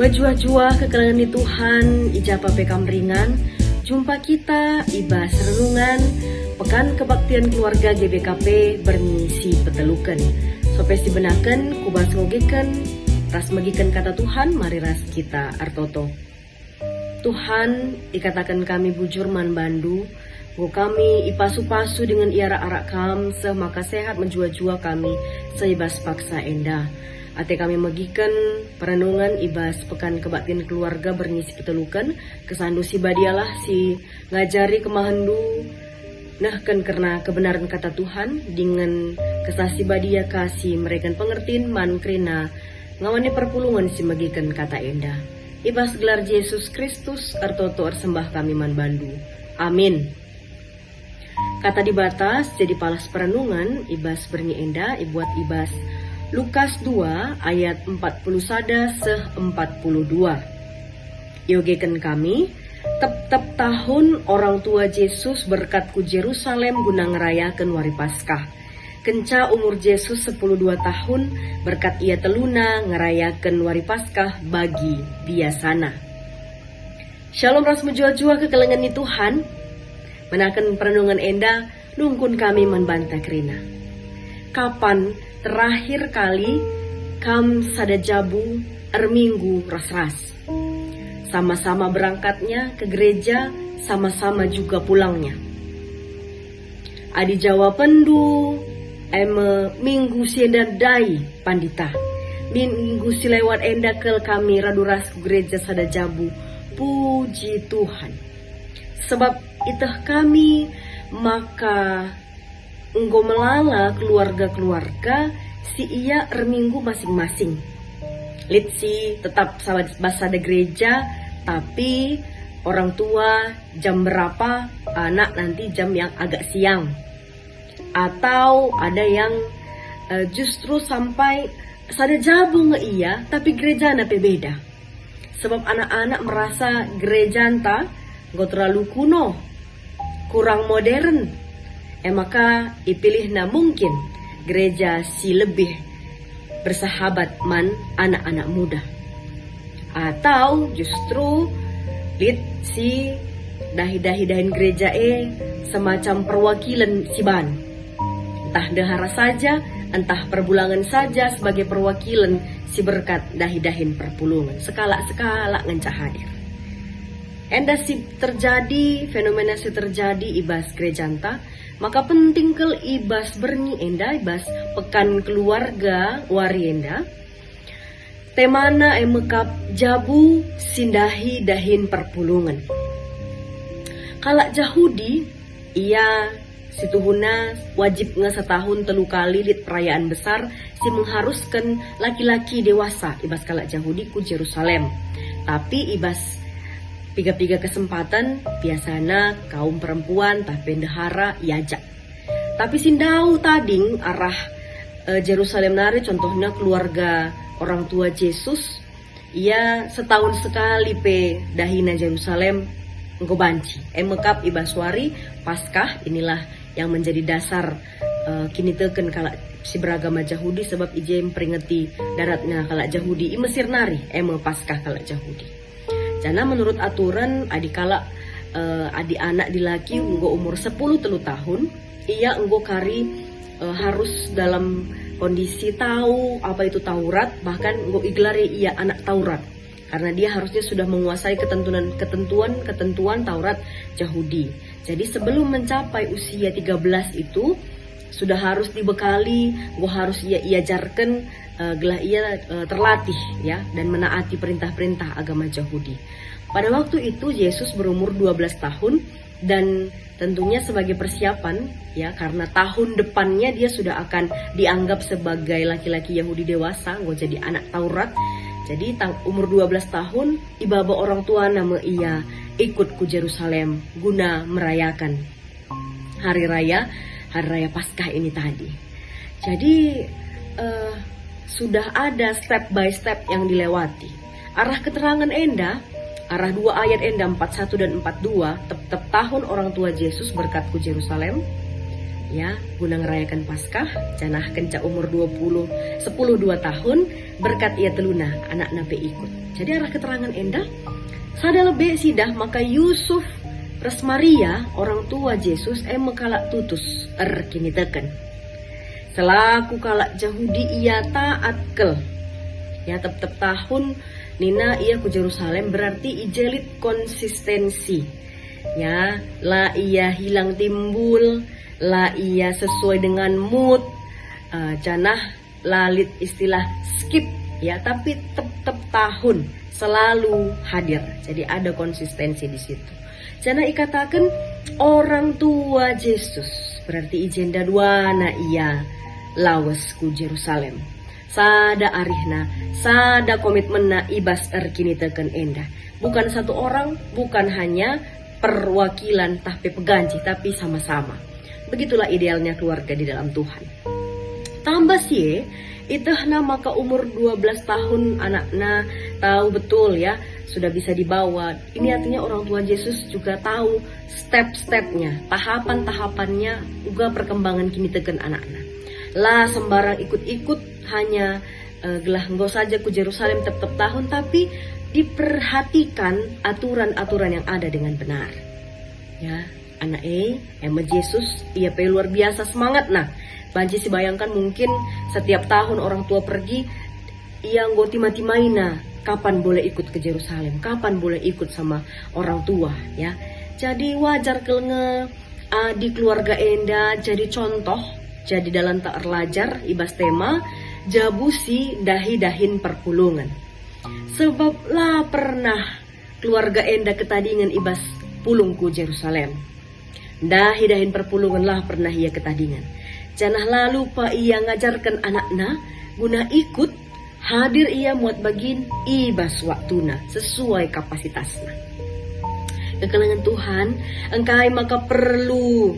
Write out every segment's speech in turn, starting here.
Bajua-jua kekelangan di Tuhan, ijapa pekam ringan, jumpa kita ibas renungan, pekan kebaktian keluarga GBKP bermisi petelukan. Sopes dibenakan, kubas ngogekan, ras megikan kata Tuhan, mari ras kita artoto. Tuhan, ikatakan kami bujur man bandu, kami ipasu-pasu dengan iara-arak kam, semaka sehat menjua-jua kami, seibas paksa endah. Ate kami megikan perenungan ibas pekan kebaktian keluarga berngisi petelukan, kesandu si badialah si ngajari kemahandu, nah kan karena kebenaran kata Tuhan, dengan kesasi badia kasih mereka pengertiin man krina, ngawani perpulungan si megikan kata endah. Ibas gelar Yesus Kristus, artoto arsembah kami man bandu. Amin. Kata dibatas jadi palas perenungan, ibas bernyi endah, ibuat ibas Lukas 2 ayat 41 seh 42. Yogekan kami, tep-tep tahun orang tua Yesus berkat ku Jerusalem guna ngerayakan wari Paskah. Kenca umur Yesus 12 tahun berkat ia teluna ngerayakan wari Paskah bagi biasana. Shalom ras menjua-jua kekelengan ni Tuhan. Menakan perenungan endah nungkun kami membantah rina. Kapan terakhir kali kam sada jabu erminggu ras-ras? Sama-sama berangkatnya ke gereja, sama-sama juga pulangnya. Adi jawab pendu, minggu sienda dai pandita. Minggu si lewat enda kel kami raduras ke gereja sada jabu. Puji Tuhan. Sebab itah kami maka enggo melala keluarga-keluarga si iya erminggu masing-masing. Lit si tetap bahasa ada gereja, tapi orang tua jam berapa, anak nanti jam yang agak siang. Atau ada yang justru sampai sada jabu nge iya, tapi gereja nape beda. Sebab anak-anak merasa gereja anta nggak terlalu kuno, kurang modern. Maka ipilih na mungkin gereja si lebih bersahabat man anak-anak muda. Atau justru lit si dahi-dahin gereja semacam perwakilan si ban. Entah dahara saja, entah perbulangan saja sebagai perwakilan si berkat dahi-dahin perpulungan. Sekala-sekala ngencah hadir. Enda si terjadi, fenomena si terjadi ibas gereja anta, maka penting kel ibas bernyi enda, ibas pekan keluarga wari enda. Temana mekap jabu sindahi dahin perpulungan. Kalak Jahudi, ia situhuna wajib setahun telu kali lit perayaan besar si mengharuskan laki-laki dewasa ibas kalak Jahudi ku Jerusalem. Tapi ibas tiga kesempatan biasana kaum perempuan tapi bendahara iajak. Tapi sindau tading arah Jerusalem nari contohnya keluarga orang tua Yesus, ia setahun sekali pe dahina Jerusalem engko banci. Mekap ibaswari Paskah inilah yang menjadi dasar kini teken kalak si beragama Yahudi sebab ije memperingati daratnya kalak Yahudi i Mesir nari Paskah kalak Yahudi. Karena menurut aturan adikala adik anak di laki enggo umur 10 tahun, ia enggo kari harus dalam kondisi tahu apa itu Taurat, bahkan enggo iglari ia anak Taurat. Karena dia harusnya sudah menguasai ketentuan Taurat Yahudi. Jadi sebelum mencapai usia 13 itu sudah harus dibekali, harus ia iajarkan gelah ia terlatih ya dan menaati perintah-perintah agama Yahudi. Pada waktu itu Yesus berumur 12 tahun dan tentunya sebagai persiapan ya karena tahun depannya dia sudah akan dianggap sebagai laki-laki Yahudi dewasa, jadi anak Taurat. Jadi umur 12 tahun ibaba orang tua nama ia ikut ku Jerusalem guna merayakan hari raya Paskah ini tadi. Jadi sudah ada step by step yang dilewati. Arah keterangan enda, arah 2 ayat enda 41 dan 42, tep tahun orang tua Yesus berkat ku Jerusalem. ya, guna ngerayakan Paskah, canah kenca umur 10 2 tahun, berkat ia teluna anak nape ikut. Jadi arah keterangan enda, sada lebih sidah maka Yusuf res Maria orang tua Yesus mekalak tutus kini teken. Selaku kalak Yahudi ia taat kel. Ya tep tahun Nina ia ku Yerusalem berarti ijelit konsistensi. Ya, lah ia hilang timbul, lah ia sesuai dengan mood, canah lalit istilah skip ya, tapi tep tahun selalu hadir. Jadi ada konsistensi di situ. Canah ikatakan orang tua Yesus berarti ijenda duana ia lawas ku Yerusalem. Sada arihna, sada komitmenna ibas kini teken enda. Bukan satu orang, bukan hanya perwakilan tapi peganci, tapi sama-sama. Begitulah idealnya keluarga di dalam Tuhan. Tambah sih, itu maka umur 12 tahun anaknya tahu betul ya, sudah bisa dibawa. Ini artinya orang tua Yesus juga tahu step-stepnya, tahapan-tahapannya, juga perkembangan kini teken anaknya. Lah sembarang ikut-ikut hanya gelah enggak saja ku Yerusalem tetap tahun, tapi diperhatikan aturan-aturan yang ada dengan benar. Ya, anak Yesus ia luar biasa semangat. Nah, banci si bayangkan mungkin setiap tahun orang tua pergi, ia nggak timati-maina kapan boleh ikut ke Yerusalem, kapan boleh ikut sama orang tua. Ya, jadi wajar kelenge di keluarga enda jadi contoh, jadi dalam tak erlajar ibas tema jabusi dahi-dahin perpulungan. Sebab lah pernah keluarga enda ketadingan ibas pulungku Yerusalem. Dahi-dahin perpulungan lah pernah ia ketadingan. Janah lalu pa ia ngajarkan anaknya guna ikut hadir ia muat bagin ibas waktuna sesuai kapasitasnya. Kekelangan Tuhan, engkai maka perlu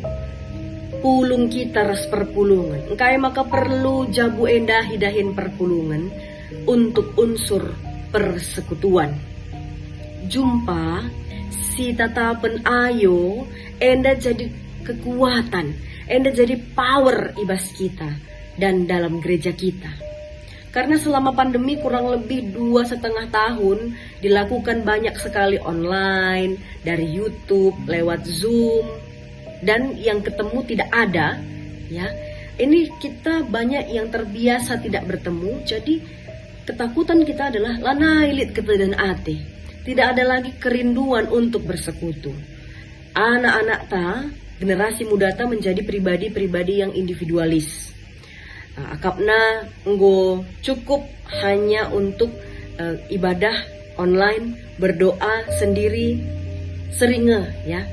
pulung kita ras perpulungan. Engkai maka perlu jabu enda hidahin perpulungan untuk unsur persekutuan. Jumpa si tatapan ayo enda jadi kekuatan, enda jadi power ibas kita dan dalam gereja kita. Karena selama pandemi kurang lebih 2,5 tahun dilakukan banyak sekali online, dari YouTube, lewat Zoom, dan yang ketemu tidak ada, ya. Ini kita banyak yang terbiasa tidak bertemu, jadi ketakutan kita adalah lanailit ketedan ate. Tidak ada lagi kerinduan untuk bersekutu. Anak-anak ta, generasi muda ta menjadi pribadi-pribadi yang individualis. Akapna nggo cukup hanya untuk ibadah online, berdoa sendiri, seringe ya.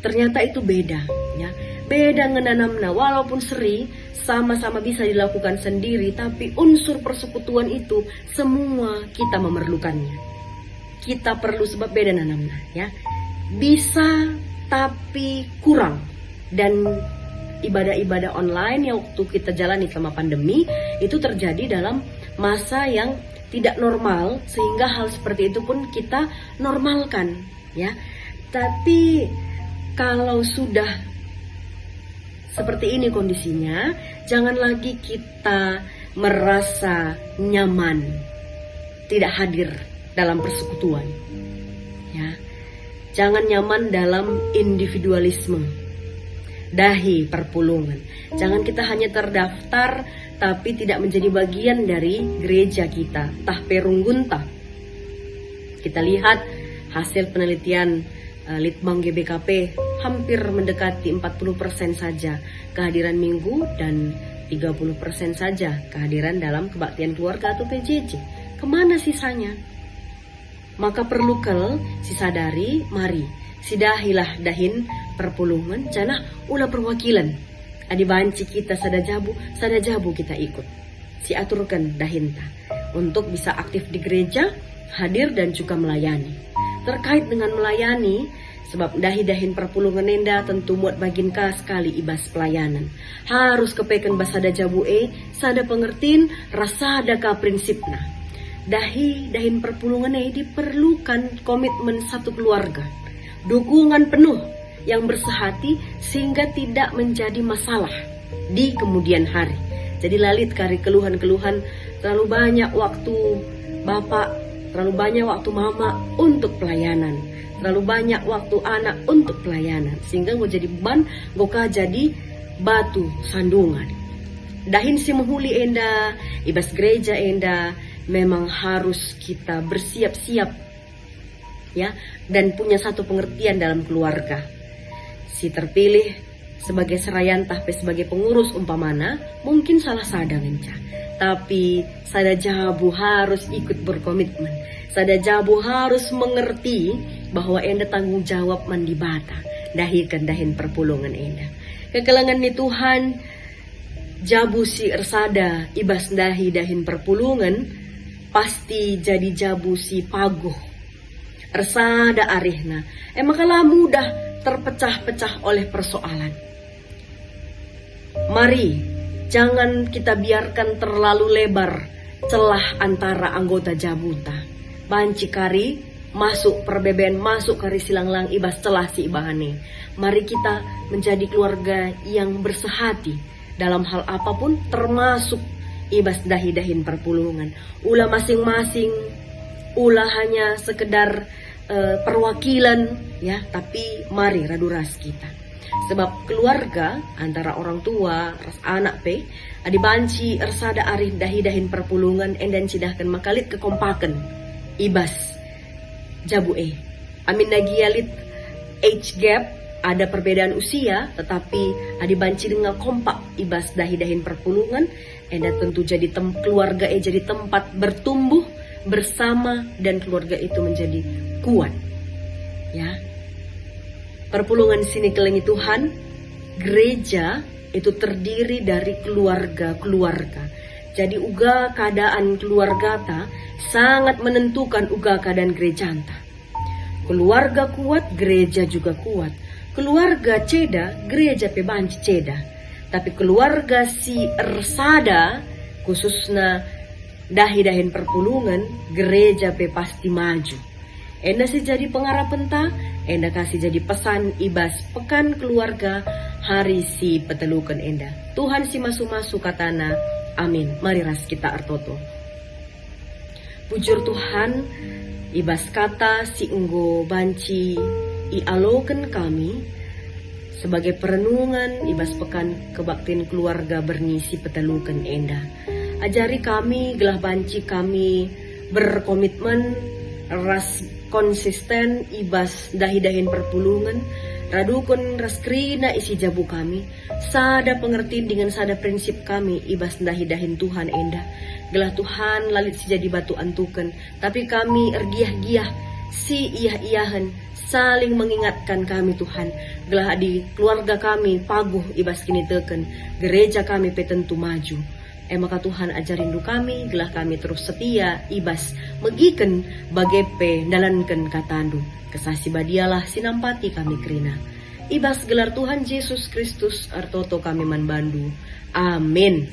Ternyata itu beda ya. Beda ngenanamna, walaupun seri sama-sama bisa dilakukan sendiri, tapi unsur persekutuan itu semua kita memerlukannya. Kita perlu sebab beda nanamna ya. Bisa tapi kurang. Dan ibadah-ibadah online yang waktu kita jalani selama pandemi itu terjadi dalam masa yang tidak normal, sehingga hal seperti itu pun kita normalkan ya. Tapi kalau sudah seperti ini kondisinya, jangan lagi kita merasa nyaman tidak hadir dalam persekutuan. Ya. Jangan nyaman dalam individualisme. Dahi perpulungan. Jangan kita hanya terdaftar tapi tidak menjadi bagian dari gereja kita. Tah perunggunta. Kita lihat hasil penelitian Litbang GBKP hampir mendekati 40% saja kehadiran minggu dan 30% saja kehadiran dalam kebaktian keluarga atau PJJ. Kemana sisanya? Maka perlu sisadari, mari sidahilah dahin perpulungan, canah ulah perwakilan. Adi banci kita sada jabu kita ikut. Si aturkan dahinta untuk bisa aktif di gereja, hadir dan juga melayani. Terkait dengan melayani, sebab dahi-dahin perpulungan enda tentu muat bagin ka sekali ibas pelayanan. Harus kepeken basada jabu sada pengertiin rasa ada ka prinsipna. Dahi-dahin perpulungan diperlukan komitmen satu keluarga. Dukungan penuh yang bersehati sehingga tidak menjadi masalah di kemudian hari. Jadi lalit kari keluhan-keluhan, terlalu banyak waktu bapak, terlalu banyak waktu mama untuk pelayanan, terlalu banyak waktu anak untuk pelayanan, sehingga gue jadi beban, gue jadi batu sandungan. Dahin si menghuli enda, ibas gereja enda, memang harus kita bersiap-siap ya, dan punya satu pengertian dalam keluarga. Si terpilih sebagai serayan tahpe sebagai pengurus umpamana, mungkin salah sadang enca. Tapi sada jabu harus ikut berkomitmen. Sada jabu harus mengerti bahwa enda tanggung jawab mandi bata. Dahin perpulungan enda. Kekelangan ni Tuhan, jabu si ersada ibas dahin perpulungan, pasti jadi jabu si paguh. Ersada arihna. Makalah mudah terpecah-pecah oleh persoalan. Mari, jangan kita biarkan terlalu lebar celah antara anggota jabuta. Banci kari, masuk perbeben, masuk kari silanglang ibas celah si ibahane. Mari kita menjadi keluarga yang bersehati dalam hal apapun, termasuk ibas dahin perpulungan. Ulah masing-masing, ulah hanya sekedar perwakilan ya, tapi mari raduras kita. Sebab keluarga antara orang tua, ras anak adibanci ersada arif dahin perpulungan endan cidahkan makalit kekompakan ibas jabu amin nagialit age gap, ada perbedaan usia, tetapi adibanci dengan kompak ibas dahin perpulungan endan tentu jadi keluarga jadi tempat bertumbuh bersama dan keluarga itu menjadi kuat ya. Perpulungan sini kelengi Tuhan, gereja itu terdiri dari keluarga-keluarga. Jadi uga keadaan keluarga ta sangat menentukan uga keadaan gereja ta. Keluarga kuat, gereja juga kuat. Keluarga ceda, gereja pebanci ceda. Tapi keluarga si ersada, khususnya dahin perpulungan, gereja pe pasti maju. Enda sih jadi pengharapan ta, enda kasih jadi pesan ibas pekan keluarga hari si petelukan enda. Tuhan si masu-masu katana, amin. Mari ras kita artoto. Pujur Tuhan, ibas kata si enggo banci ialoken kami sebagai perenungan ibas pekan kebaktian keluarga bernisi petelukan enda. Ajari kami, gelah banci kami berkomitmen ras konsisten ibas dahin perpulungan, radukun raskrina isi jabu kami, sada pengertian dengan sada prinsip kami ibas dahin Tuhan enda. Gelah Tuhan lalit si jadi batu antukan, tapi kami ergiah-giah si iyah-iyahan saling mengingatkan kami Tuhan. Gelah di keluarga kami paguh ibas kini teken, gereja kami petentu maju. Maka Tuhan ajarin kami, gelah kami terus setia, ibas megiken bagepe dalanken katandu. Kesasi badialah sinampati kami kerina. Ibas gelar Tuhan Yesus Kristus artoto kami manbandu. Amin.